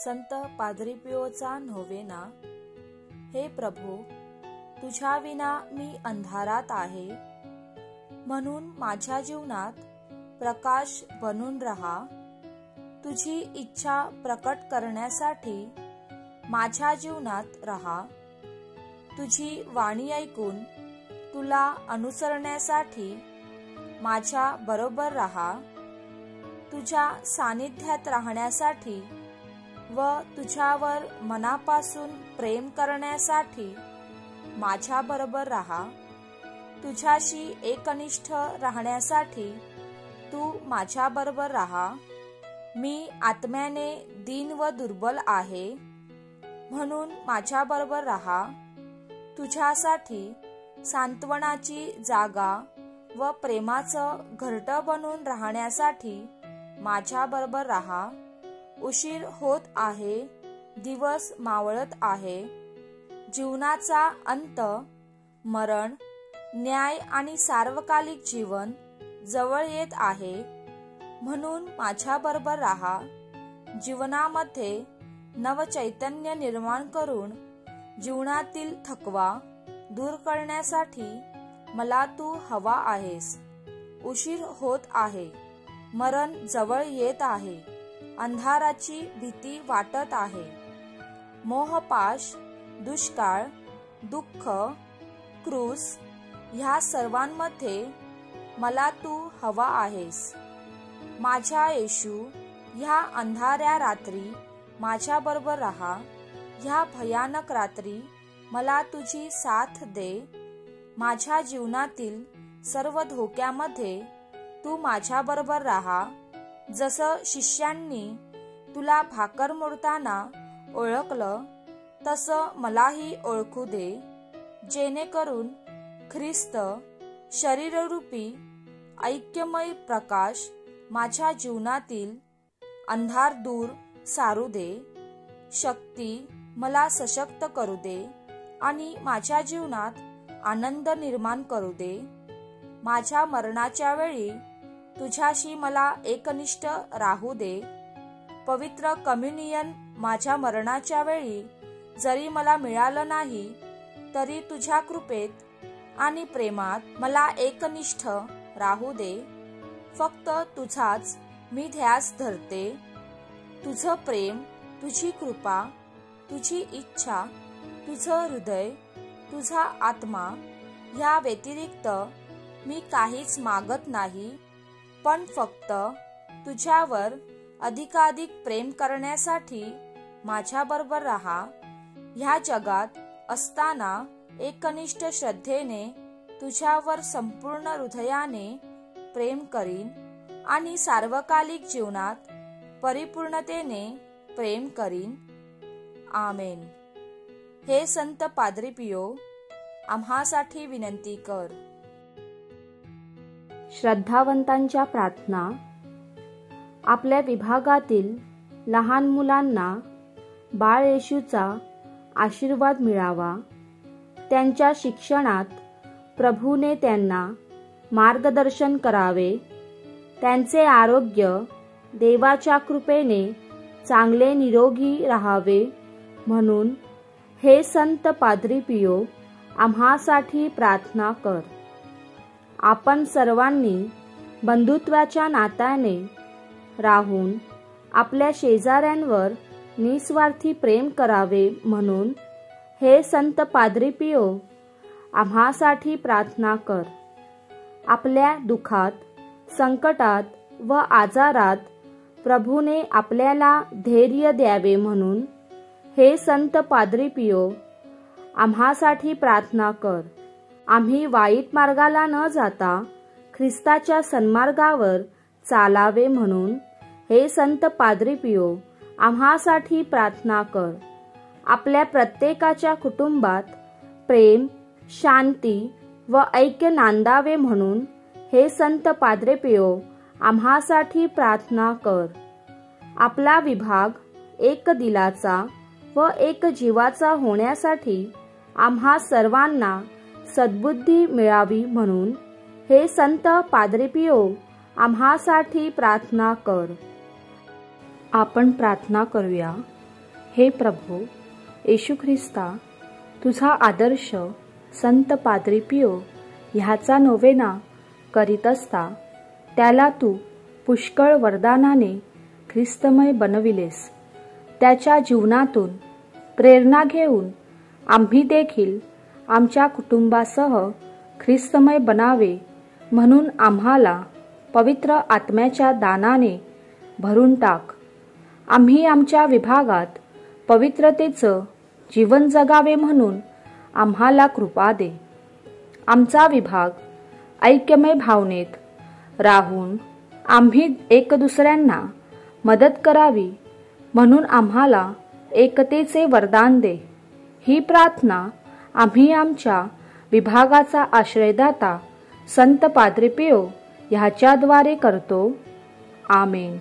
संत पाद्री पियोचा नोवेना। हे प्रभू, तुझ्या विना मी अंधारात आहे, म्हणून माझ्या जीवनात प्रकाश बनून राहा। तुझी इच्छा प्रकट करण्यासाठी माझ्या जीवनात राहा। तुझी वाणी ऐकून तुला अनुसरण्यासाठी माझ्या बरोबर राहा। तुझ्या सानिध्यात राहण्यासाठी व तुझ्यावर मनापासून प्रेम करण्यासाठी माझ्या बरोबर राहा। तुझ्याशी एकनिष्ठ राहण्यासाठी तू माझ्या बरोबर राहा। मी आत्म्याने दीन व दुर्बल आहे, म्हणून माझ्या बरोबर राहा। तुझ्यासाठी सांत्वनाची जागा व प्रेमाचं घरटं बनून राहण्यासाठी माझ्या बरोबर राहा। उशीर होत आहे, दिवस मावळत आहे, जीवनाचा अंत, मरण, न्याय आणि सार्वकालिक जीवन जवळ येत आहे, म्हणून माझ्या बरोबर राहा। जीवनामध्ये नवचैतन्य निर्माण करून जीवनातील थकवा दूर करण्यासाठी मला तू हवा आहेस। उशीर होत आहे, मरण जवळ येत आहे, अंधाराची भीती वाटत आहे, मोहपाश, दुष्काळ, दुःख, क्रूस ह्या सर्वांमध्ये मला तू हवा आहेस। माझ्या येशू, ह्या अंधाऱ्या रात्री माझ्या बरोबर राहा। ह्या भयानक रात्री मला तुझी साथ दे। माझ्या जीवनातील सर्व धोक्यामध्ये तू माझ्या बरोबर राहा। जसं शिष्यांनी तुला भाकर मोडताना ओळखलं, तसं मलाही ओळखू दे, जेणेकरून ख्रिस्त शरीररूपी ऐक्यमय प्रकाश माझ्या जीवनातील अंधार दूर सारू दे। शक्ती मला सशक्त करू दे आणि माझ्या जीवनात आनंद निर्माण करू दे। माझ्या मरणाच्या वेळी तुझ्याशी मला एकनिष्ठ राहू दे। पवित्र कम्युनियन माझ्या मरणाच्या वेळी जरी मला मिळालं नाही, तरी तुझ्या कृपेत आणि प्रेमात मला एकनिष्ठ राहू दे। फक्त तुझाच मी ध्यास धरते। तुझं प्रेम, तुझी कृपा, तुझी इच्छा, तुझं हृदय, तुझा आत्मा ह्या व्यतिरिक्त मी काहीच मागत नाही, पण फक्त तुझ्यावर अधिकाधिक प्रेम करण्यासाठी माझ्या बरोबर राहा। ह्या जगात असताना एकनिष्ठ श्रद्धेने तुझ्यावर संपूर्ण हृदयाने प्रेम करीन आणि सार्वकालिक जीवनात परिपूर्णतेने प्रेम करीन। आमेन। हे संत पाद्री पियो, आम्हासाठी विनंती कर। श्रद्धावंतांच्या प्रार्थना। आपल्या विभागातील लहान मुलांना बाळ येशूचा आशीर्वाद मिळावा। त्यांच्या शिक्षणात प्रभूने त्यांना मार्गदर्शन करावे। त्यांचे आरोग्य देवाच्या कृपेने चांगले निरोगी राहावे, म्हणून हे संत पाद्री पियो, आम्हासाठी प्रार्थना कर। आपण सर्वांनी बंधुत्वाच्या नात्याने राहून आपल्या शेजाऱ्यांवर निस्वार्थी प्रेम करावे, म्हणून हे संत पाद्री पियो, आम्हासाठी प्रार्थना कर। आपल्या दुःखात, संकटात व आजारात प्रभूने आपल्याला धैर्य द्यावे, म्हणून हे संत पाद्री पियो, आम्हासाठी प्रार्थना कर। आम्ही वाईट मार्गाला न जाता ख्रिस्ताच्या सन्मार्गावर चालावे, म्हणून हे संत पाद्री पियो, आम्हासाठी प्रार्थना कर। आपल्या प्रत्येकाच्या कुटुंबात प्रेम, शांती व ऐक्य नांदावे, म्हणून हे संत पाद्री पियो, आम्हासाठी प्रार्थना कर। आपला विभाग एक दिलाचा व एक जीवाचा होण्यासाठी आम्हा सर्वांना सद्बुद्धी मिळावी, म्हणून हे संत पाद्री पियो, आम्हासाठी प्रार्थना कर। आपण प्रार्थना करूया। हे प्रभू येशू ख्रिस्ता, तुझा आदर्श संत पाद्री पियो ह्याचा नोवेना करीत असता त्याला तू पुष्कळ वरदानाने ख्रिस्तमय बनविलेस. त्याच्या जीवनातून प्रेरणा घेऊन आम्ही देखील आमच्या कुटुंबासह ख्रिस्तमय बनावे म्हणून आम्हाला पवित्र आत्म्याच्या दानाने भरून टाक. आम्ही आमच्या विभागात पवित्रतेचं जीवन जगावे म्हणून आम्हाला कृपा दे. आमचा विभाग ऐक्यमय भावनेत राहून आम्ही एक दुसऱ्यांना मदत करावी म्हणून आम्हाला एकतेचे वरदान दे. ही प्रार्थना आम्ही आमच्या विभागाचा आश्रयदाता संत पाद्री पियो ह्याच्याद्वारे करतो. आमेन.